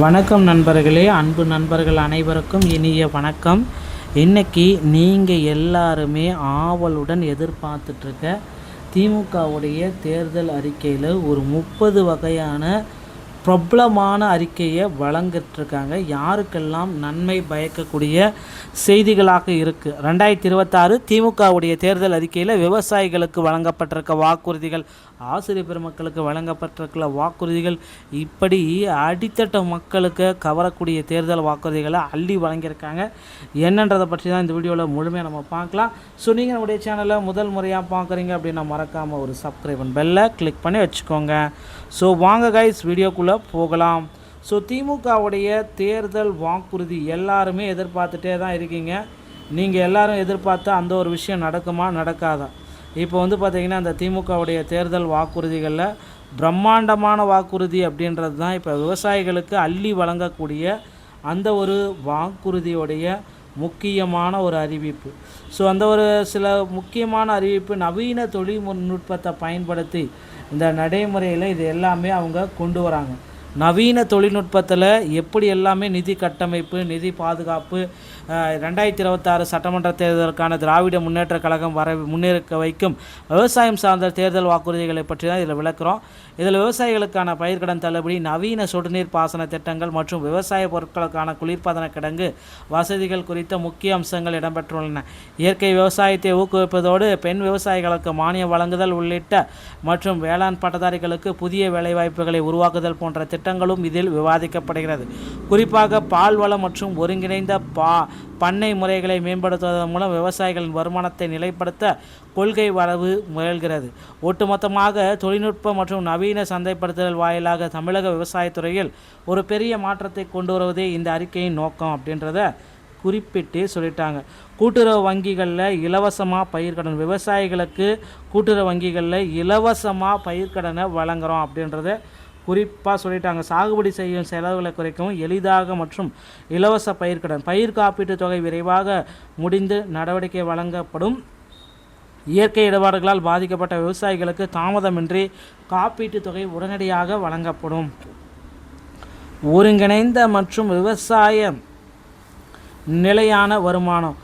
வணக்கம் நண்பர்களே, அன்பு நண்பர்கள் அனைவருக்கும் இனிய வணக்கம். இன்றைக்கி நீங்கள் எல்லாருமே ஆவலுடன் எதிர்பார்த்துட்ருக்க திமுகவுடைய தேர்தல் அறிக்கையில் ஒரு 30 வகையான பிரபலமான அறிக்கையை வழங்கிட்டுருக்காங்க. யாருக்கெல்லாம் நன்மை பயக்கக்கூடிய செய்திகளாக இருக்குது. 2026 திமுகவுடைய தேர்தல் அறிக்கையில் விவசாயிகளுக்கு வழங்கப்பட்டிருக்க வாக்குறுதிகள், ஆசிரியர் பெருமக்களுக்கு வழங்கப்பட்டிருக்கிற வாக்குறுதிகள், இப்படி அடித்தட்ட மக்களுக்கு கவரக்கூடிய தேர்தல் வாக்குறுதிகளை அள்ளி வழங்கியிருக்காங்க. என்னன்றதை பற்றி தான் இந்த வீடியோவில் முழுமையாக நம்ம பார்க்கலாம். ஸோ நீங்கள் நம்முடைய சேனலை முதல் முறையாக பார்க்குறீங்க அப்படின்னா மறக்காமல் ஒரு சப்ஸ்கிரைப் பெல்லை கிளிக் பண்ணி வச்சுக்கோங்க. ஸோ வாங்க கைஸ், வீடியோக்குள்ளே போகலாம். ஸோ திமுகவுடைய தேர்தல் வாக்குறுதி எல்லாருமே எதிர்பார்த்துட்டே தான் இருக்கீங்க. நீங்கள் எல்லாரும் எதிர்பார்த்தா அந்த ஒரு விஷயம் நடக்குமா நடக்காதா? இப்போ பார்த்திங்கன்னா அந்த திமுகவுடைய தேர்தல் வாக்குறுதிகளில் பிரம்மாண்டமான வாக்குறுதி அப்படின்றது தான் இப்போ விவசாயிகளுக்கு அள்ளி வழங்கக்கூடிய அந்த ஒரு வாக்குறுதியுடைய முக்கியமான ஒரு அறிவிப்பு. ஸோ அந்த ஒரு சில முக்கியமான அறிவிப்பு நவீன தொழில்நுட்பத்தை பயன்படுத்தி இந்த நடைமுறையில் இது எல்லாமே அவங்க கொண்டு வராங்க. நவீன தொழில்நுட்பத்தில் எப்படி எல்லாமே நிதி கட்டமைப்பு, நிதி பாதுகாப்பு, 2026 சட்டமன்ற தேர்தலுக்கான திராவிட முன்னேற்ற கழகம் முன்னேற்க வைக்கும் விவசாயம் சார்ந்த தேர்தல் வாக்குறுதிகளை பற்றி தான் இதில் விளக்குறோம். இதில் விவசாயிகளுக்கான பயிர்க்கடன் தள்ளுபடி, நவீன சொட்டுநீர் பாசன திட்டங்கள் மற்றும் விவசாய பொருட்களுக்கான குளிர்பதன கிடங்கு வசதிகள் குறித்த முக்கிய அம்சங்கள் இடம்பெற்றுள்ளன. இயற்கை விவசாயத்தை ஊக்குவிப்பதோடு பெண் விவசாயிகளுக்கு மானியம் வழங்குதல் உள்ளிட்ட மற்றும் வேளாண் பட்டதாரிகளுக்கு புதிய வேலைவாய்ப்புகளை உருவாக்குதல் போன்ற திட்டங்களும் இதில் விவாதிக்கப்படுகிறது. குறிப்பாக பால்வளம் மற்றும் ஒருங்கிணைந்த பண்ணை முறைகளை மேம்படுத்துவதன் மூலம் விவசாயிகளின் வருமானத்தை நிலைப்படுத்த கொள்கை வரவு முயல்கிறது. ஒட்டுமொத்தமாக தொழில்நுட்ப மற்றும் நவீன சந்தைப்படுத்துதல் வாயிலாக தமிழக விவசாயத்துறையில் ஒரு பெரிய மாற்றத்தை கொண்டு வருவதே இந்த அறிக்கையின் நோக்கம் அப்படின்றத குறிப்பிட்டு சொல்லிட்டாங்க. கூட்டுறவு வங்கிகளில் இலவசமாக பயிர்க்கடன், விவசாயிகளுக்கு கூட்டுறவு வங்கிகளில் இலவசமாக பயிர்க்கடனை வழங்குகிறோம் அப்படின்றத குறிப்பாக சொல்லிட்டாங்க. சாகுபடி செய்யும் செலவுகளை குறைக்கவும் எளிதாக மற்றும் இலவச பயிர்க்கடன், பயிர் காப்பீட்டு தொகை விரைவாக முடிந்து நடவடிக்கை வழங்கப்படும். இயற்கை இடர்பாடுகளால் பாதிக்கப்பட்ட விவசாயிகளுக்கு தாமதமின்றி காப்பீட்டு தொகை உடனடியாக வழங்கப்படும். ஒருங்கிணைந்த மற்றும் விவசாய நிலையான வருமானம்,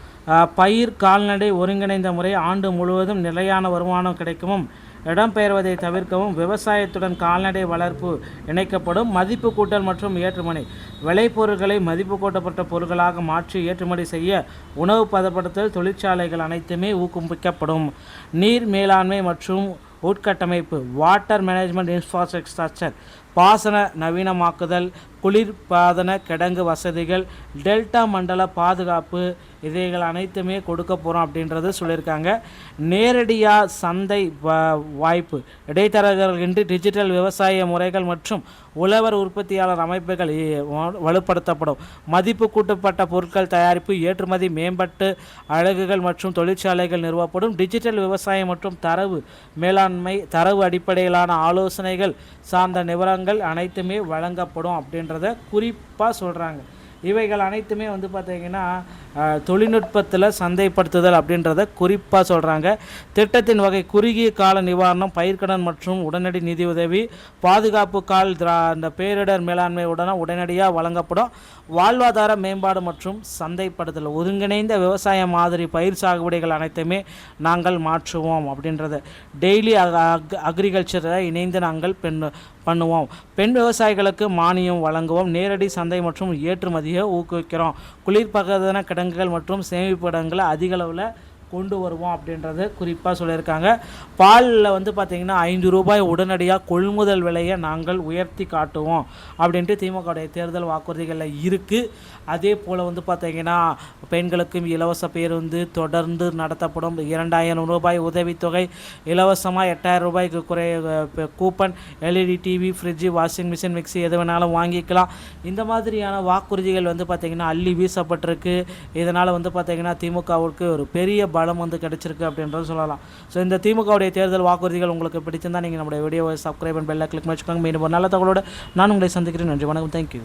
பயிர் கால்நடை ஒருங்கிணைந்த முறை ஆண்டு முழுவதும் நிலையான வருமானம் கிடைக்கவும் இடம்பெயர்வதை தவிர்க்கவும் விவசாயத்துடன் கால்நடை வளர்ப்பு இணைக்கப்படும். மதிப்பு கூட்டல் மற்றும் ஏற்றுமதி, விளைபொருட்களை மதிப்பு கூட்டப்பட்ட பொருட்களாக மாற்றி ஏற்றுமதி செய்ய உணவு பதப்படுத்தல் தொழிற்சாலைகள் அனைத்துமே ஊக்குவிக்கப்படும். நீர் மேலாண்மை மற்றும் உட்கட்டமைப்பு, வாட்டர் மேனேஜ்மெண்ட் இன்ஃப்ராஸ்ட்ரக்சர், பாசன நவீனமாக்குதல், குளிர்பாதன கிடங்கு வசதிகள், டெல்டா மண்டல பாதுகாப்பு, இதைகள் அனைத்துமே கொடுக்க போகிறோம் அப்படின்றது சொல்லியிருக்காங்க. நேரடியாக சந்தை வாய்ப்பு, இடைத்தரகர்களின்றி டிஜிட்டல் விவசாய முறைகள் மற்றும் உழவர் உற்பத்தியாளர் அமைப்புகள் வலுப்படுத்தப்படும். மதிப்பு கூட்டப்பட்ட பொருட்கள் தயாரிப்பு, ஏற்றுமதி, மேம்பட்டு அலகுகள் மற்றும் தொழிற்சாலைகள் நிறுவப்படும். டிஜிட்டல் விவசாயம் மற்றும் தரவு மேலாண்மை, தரவு அடிப்படையிலான ஆலோசனைகள் சார்ந்த நிபுணர்கள் அனைத்துமே வழங்கப்படும் அப்படின்றத குறிப்பாக சொல்கிறாங்க. இவைகள் அனைத்துமே பார்த்திங்கன்னா தொழில்நுட்பத்தில் சந்தைப்படுத்துதல் அப்படின்றத குறிப்பாக சொல்கிறாங்க. திட்டத்தின் வகை குறுகிய கால நிவாரணம், பயிர்க்கடன் மற்றும் உடனடி நிதியுதவி, பாதுகாப்பு கால் அந்த பேரிடர் மேலாண்மை உடனடியாக வழங்கப்படும். வாழ்வாதார மேம்பாடு மற்றும் சந்தைப்படுத்தல், ஒருங்கிணைந்த விவசாய மாதிரி பயிர் சாகுபடிகள் அனைத்துமே நாங்கள் மாற்றுவோம் அப்படின்றத. டெய்லி அக்ரிகல்ச்சரை இணைந்து நாங்கள் பண்ணுவோம். பெண் விவசாயிகளுக்கு மானியம் வழங்குவோம். நேரடி சந்தை மற்றும் ஏற்றுமதியை ஊக்குவிக்கிறோம். குளிர்பதன கிடங்குகள் மற்றும் சேமிப்பு இடங்களை அதிக அளவில் கொண்டு வருவோம் அப்படின்றது குறிப்பாக சொல்லியிருக்காங்க. பாலில் பார்த்திங்கன்னா 5 ரூபாய் உடனடியாக கொள்முதல் விலையை நாங்கள் உயர்த்தி காட்டுவோம் அப்படின்ட்டு திமுகவுடைய தேர்தல் வாக்குறுதிகளில் இருக்குது. அதே போல் பார்த்திங்கன்னா பெண்களுக்கும் இலவச பேருந்து தொடர்ந்து நடத்தப்படும். 2000 ரூபாய் உதவித்தொகை, இலவசமாக 8000 ரூபாய்க்கு coupon, LED TV, fridge, washing machine, mixie எது வேணாலும் வாங்கிக்கலாம். இந்த மாதிரியான வாக்குறுதிகள் பார்த்திங்கன்னா அள்ளி வீசப்பட்டிருக்கு. இதனால் பார்த்திங்கன்னா திமுகவுக்கு ஒரு பெரிய பலம் கிடைச்சிருக்கு அப்படின்றது சொல்லலாம். ஸோ இந்த திமுகவுடைய தேர்தல் வாக்குறுதிகள் உங்களுக்கு பிடிச்சிருந்தால் நீங்கள் நம்முடைய வீடியோவை சப்ஸ்கிரைப் அண்ட் பெல்லை கிளிக் பண்ணி வச்சுக்கோங்க. மீண்டும் ஒரு நல்ல தகவலோடு நான் உங்களை சந்திக்கிறேன். நன்றி, வணக்கம், தேங்க்யூ.